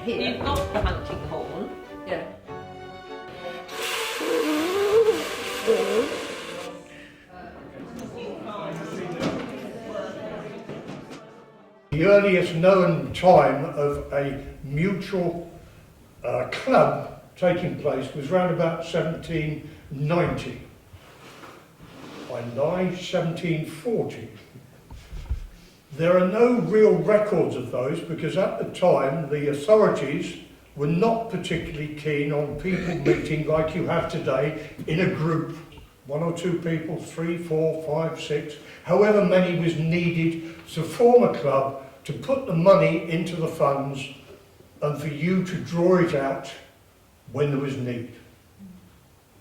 here. You've got the hunting horn. Yeah. The earliest known time of a mutual club taking place was around about 1790. I lie, 1740. There are no real records of those because at the time the authorities were not particularly keen on people meeting like you have today in a group. 1 or 2 people, 3, 4, 5, 6, however many was needed to form a club to put the money into the funds and for you to draw it out when there was need.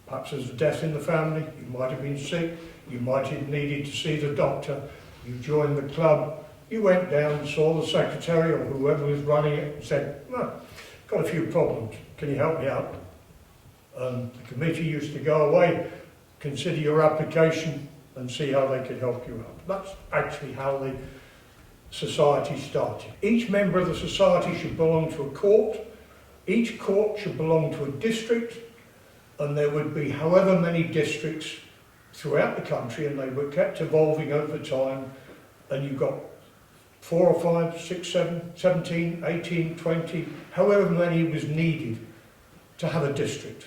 Perhaps there was a death in the family, you might have been sick, you might have needed to see the doctor, you joined the club, you went down, saw the secretary or whoever was running it and said, "No, got a few problems, can you help me out?" The committee used to go away, consider your application and see how they could help you out. That's actually how the society started. Each member of the society should belong to a court, each court should belong to a district, and there would be however many districts throughout the country, and they were kept evolving over time, and you've got 4 or 5, 6, 7, 17, 18, 20, however many was needed to have a district.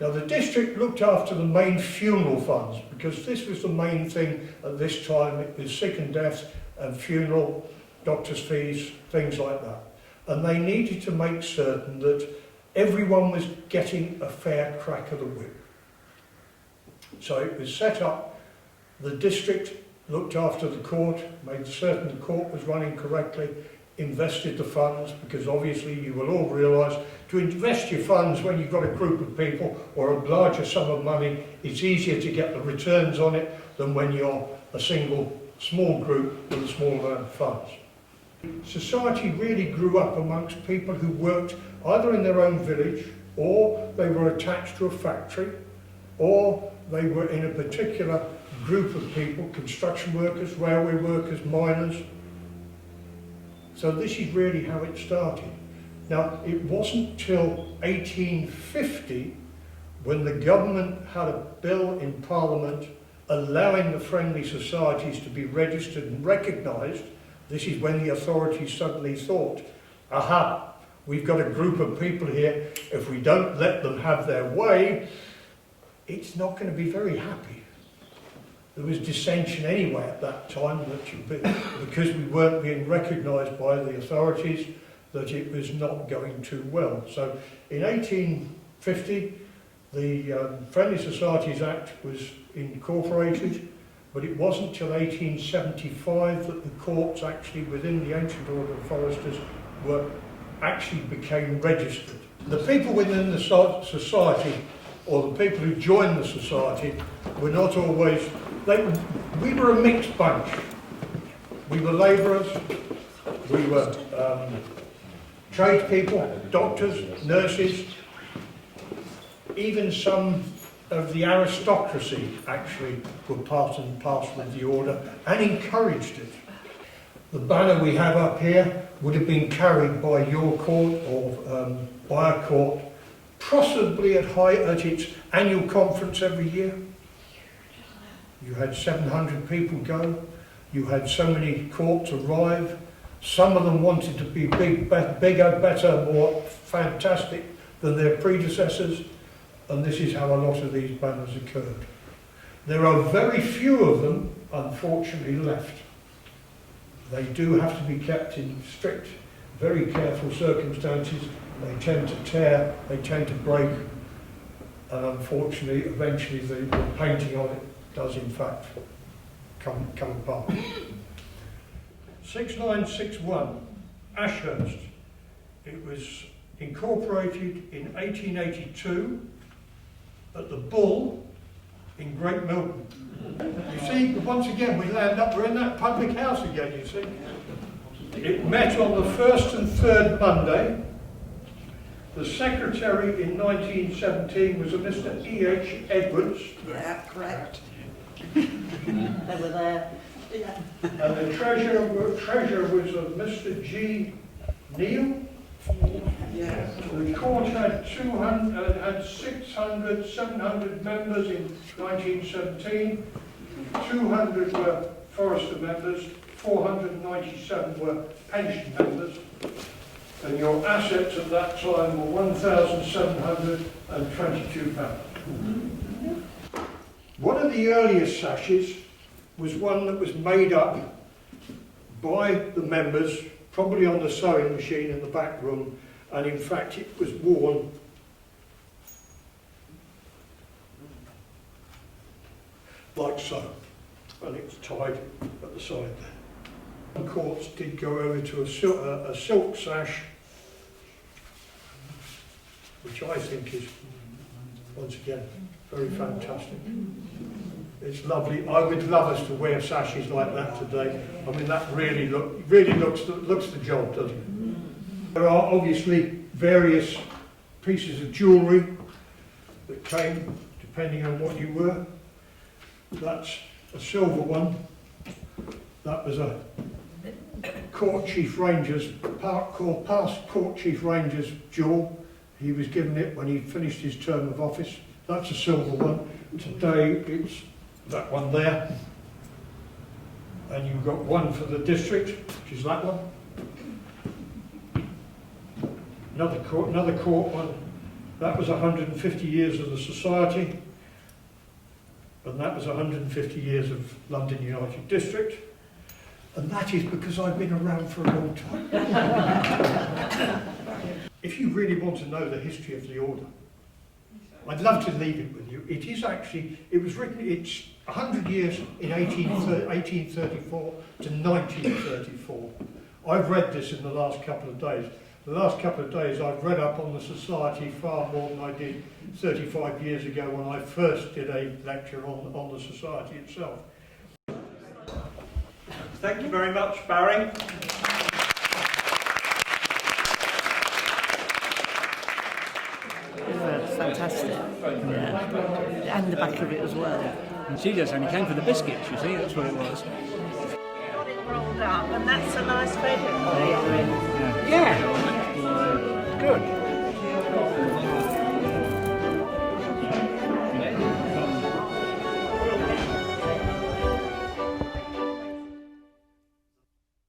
Now the district looked after the main funeral funds because this was the main thing at this time. It was sick and death and funeral, doctor's fees, things like that. And they needed to make certain that everyone was getting a fair crack of the whip. So it was set up, the district looked after the court, made certain the court was running correctly, invested the funds, because obviously you will all realise to invest your funds when you've got a group of people or a larger sum of money, it's easier to get the returns on it than when you're a single small group with a small amount of funds. Society really grew up amongst people who worked either in their own village or they were attached to a factory or they were in a particular group of people, construction workers, railway workers, miners. So this is really how it started. Now, it wasn't till 1850 when the government had a bill in Parliament allowing the friendly societies to be registered and recognised. This is when the authorities suddenly thought, aha, we've got a group of people here, if we don't let them have their way, it's not going to be very happy. There was dissension anyway at that time, because we weren't being recognised by the authorities, that it was not going too well. So in 1850, the Friendly Societies Act was incorporated, but it wasn't till 1875 that the courts actually within the Ancient Order of Foresters actually became registered. The people within the society, or the people who joined the society, were not always, we were a mixed bunch. We were labourers, we were tradespeople, doctors, nurses, even some of the aristocracy actually were part and parcel of the order and encouraged it. The banner we have up here would have been carried by your court or by a court, possibly at its annual conference every year. You had 700 people go, you had so many courts arrive, some of them wanted to be bigger, better, more fantastic than their predecessors, and this is how a lot of these banners occurred. There are very few of them, unfortunately, left. They do have to be kept in strict, very careful circumstances. They tend to tear, they tend to break, and unfortunately, eventually the painting on it does in fact come apart. 6961, Ashurst. It was incorporated in 1882 at the Bull in Great Milton. You see, once again, we're in that public house again, you see. It met on the first and third Monday. The secretary in 1917 was a Mr. E.H. Edwards. Yeah, correct. They were there. Yeah. And the treasurer was a Mr. G. Neal. The court had 600, 700 members in 1917. 200 were forester members, 497 were pension members, and your assets at that time were £1,722. One of the earliest sashes was one that was made up by the members, probably on the sewing machine in the back room, and in fact it was worn like so, and it was tied at the side there. The courts did go over to a silk sash, which I think is, once again, very fantastic. It's lovely. I would love us to wear sashes like that today. I mean, that really looks the job, doesn't it? There are obviously various pieces of jewellery that came depending on what you were. That's a silver one. That was a Court Chief Ranger's, past Court Chief Ranger's jewel. He was given it when he finished his term of office. That's a silver one. Today it's that one there. And you've got one for the district, which is that one. Another court one. That was 150 years of the Society. And that was 150 years of London United District. And that is because I've been around for a long time. If you really want to know the history of the order, I'd love to leave it with you. It is actually, it was written, it's 100 years in 1834 to 1934. I've read this in the last couple of days. The last couple of days I've read up on the Society far more than I did 35 years ago when I first did a lecture on the Society itself. Thank you very much, Barry. It's fantastic. Yeah. And the back of it as well. And she just only came for the biscuits, you see, that's what it was. Got it rolled up, and that's a nice photo.